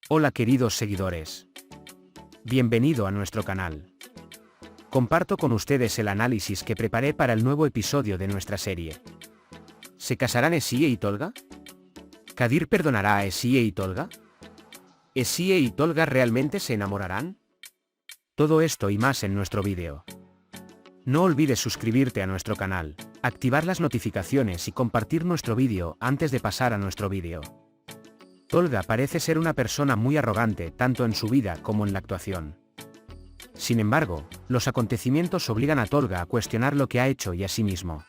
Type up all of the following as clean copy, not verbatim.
Hola queridos seguidores. Bienvenido a nuestro canal. Comparto con ustedes el análisis que preparé para el nuevo episodio de nuestra serie. ¿Se casarán Esie y Tolga? ¿Kadir perdonará a Esie y Tolga? ¿Esie y Tolga realmente se enamorarán? Todo esto y más en nuestro vídeo. No olvides suscribirte a nuestro canal, activar las notificaciones y compartir nuestro vídeo antes de pasar a nuestro vídeo. Tolga parece ser una persona muy arrogante tanto en su vida como en la actuación. Sin embargo, los acontecimientos obligan a Tolga a cuestionar lo que ha hecho y a sí mismo.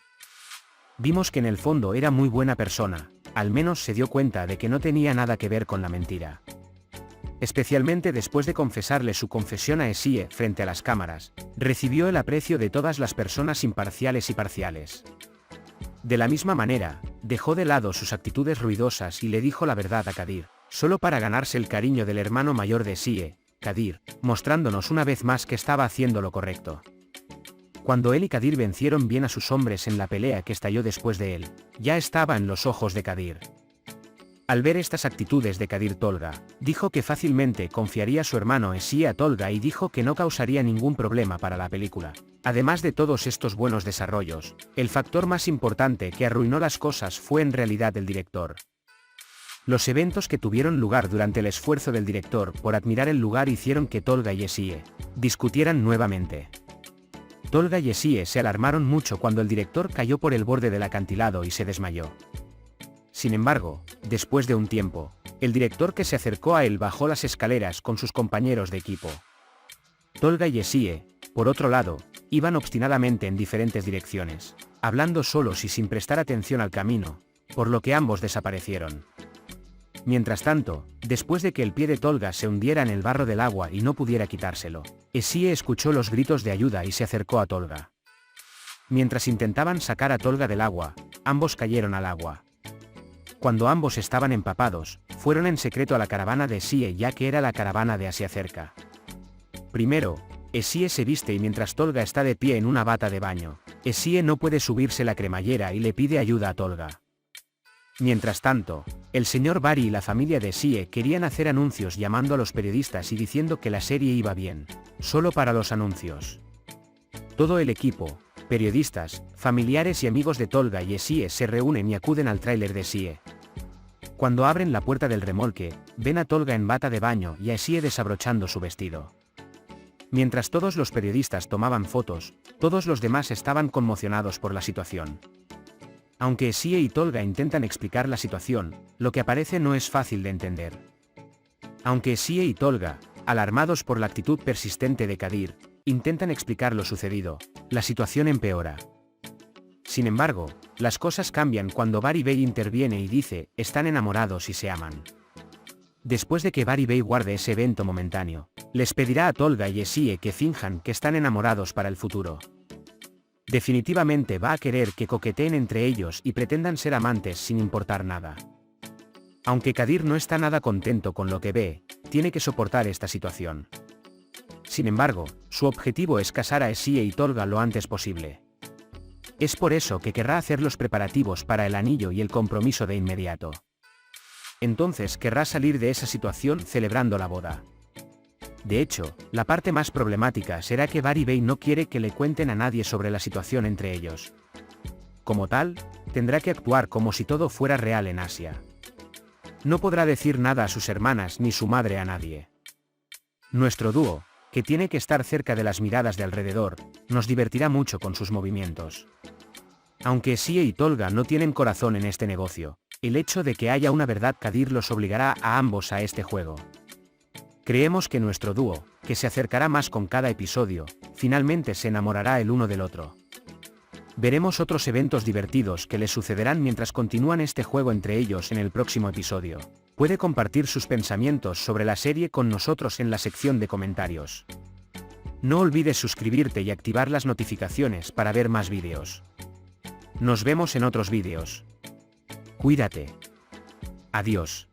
Vimos que en el fondo era muy buena persona, al menos se dio cuenta de que no tenía nada que ver con la mentira. Especialmente después de confesarle su confesión a Esie frente a las cámaras, recibió el aprecio de todas las personas imparciales y parciales. De la misma manera, dejó de lado sus actitudes ruidosas y le dijo la verdad a Kadir, solo para ganarse el cariño del hermano mayor de Esie, Kadir, mostrándonos una vez más que estaba haciendo lo correcto. Cuando él y Kadir vencieron bien a sus hombres en la pelea que estalló después de él, ya estaba en los ojos de Kadir. Al ver estas actitudes de Kadir, Tolga dijo que fácilmente confiaría a su hermano Esie a Tolga y dijo que no causaría ningún problema para la película. Además de todos estos buenos desarrollos, el factor más importante que arruinó las cosas fue en realidad el director. Los eventos que tuvieron lugar durante el esfuerzo del director por admirar el lugar hicieron que Tolga y Esie discutieran nuevamente. Tolga y Esie se alarmaron mucho cuando el director cayó por el borde del acantilado y se desmayó. Sin embargo, después de un tiempo, el director que se acercó a él bajó las escaleras con sus compañeros de equipo. Tolga y Esie, por otro lado, iban obstinadamente en diferentes direcciones, hablando solos y sin prestar atención al camino, por lo que ambos desaparecieron. Mientras tanto, después de que el pie de Tolga se hundiera en el barro del agua y no pudiera quitárselo, Esie escuchó los gritos de ayuda y se acercó a Tolga. Mientras intentaban sacar a Tolga del agua, ambos cayeron al agua. Cuando ambos estaban empapados, fueron en secreto a la caravana de Esie ya que era la caravana de Asia cerca. Primero, Esie se viste y mientras Tolga está de pie en una bata de baño, Esie no puede subirse la cremallera y le pide ayuda a Tolga. Mientras tanto, el señor Bari y la familia de Esie querían hacer anuncios llamando a los periodistas y diciendo que la serie iba bien, solo para los anuncios. Todo el equipo, periodistas, familiares y amigos de Tolga y Esie se reúnen y acuden al tráiler de Esie. Cuando abren la puerta del remolque, ven a Tolga en bata de baño y a Esie desabrochando su vestido. Mientras todos los periodistas tomaban fotos, todos los demás estaban conmocionados por la situación. Aunque Esie y Tolga intentan explicar la situación, lo que aparece no es fácil de entender. Aunque Esie y Tolga, alarmados por la actitud persistente de Kadir, intentan explicar lo sucedido, la situación empeora. Sin embargo, las cosas cambian cuando Bari Bey interviene y dice, están enamorados y se aman. Después de que Bari Bey guarde ese evento momentáneo, les pedirá a Tolga y Esie que finjan que están enamorados para el futuro. Definitivamente va a querer que coqueteen entre ellos y pretendan ser amantes sin importar nada. Aunque Kadir no está nada contento con lo que ve, tiene que soportar esta situación. Sin embargo, su objetivo es casar a Esie y Tolga lo antes posible. Es por eso que querrá hacer los preparativos para el anillo y el compromiso de inmediato. Entonces querrá salir de esa situación celebrando la boda. De hecho, la parte más problemática será que Bari Bey no quiere que le cuenten a nadie sobre la situación entre ellos. Como tal, tendrá que actuar como si todo fuera real en Asia. No podrá decir nada a sus hermanas ni su madre a nadie. Nuestro dúo, que tiene que estar cerca de las miradas de alrededor, nos divertirá mucho con sus movimientos. Aunque Esie y Tolga no tienen corazón en este negocio, el hecho de que haya una verdad Kadir los obligará a ambos a este juego. Creemos que nuestro dúo, que se acercará más con cada episodio, finalmente se enamorará el uno del otro. Veremos otros eventos divertidos que les sucederán mientras continúan este juego entre ellos en el próximo episodio. Puede compartir sus pensamientos sobre la serie con nosotros en la sección de comentarios. No olvides suscribirte y activar las notificaciones para ver más vídeos. Nos vemos en otros vídeos. Cuídate. Adiós.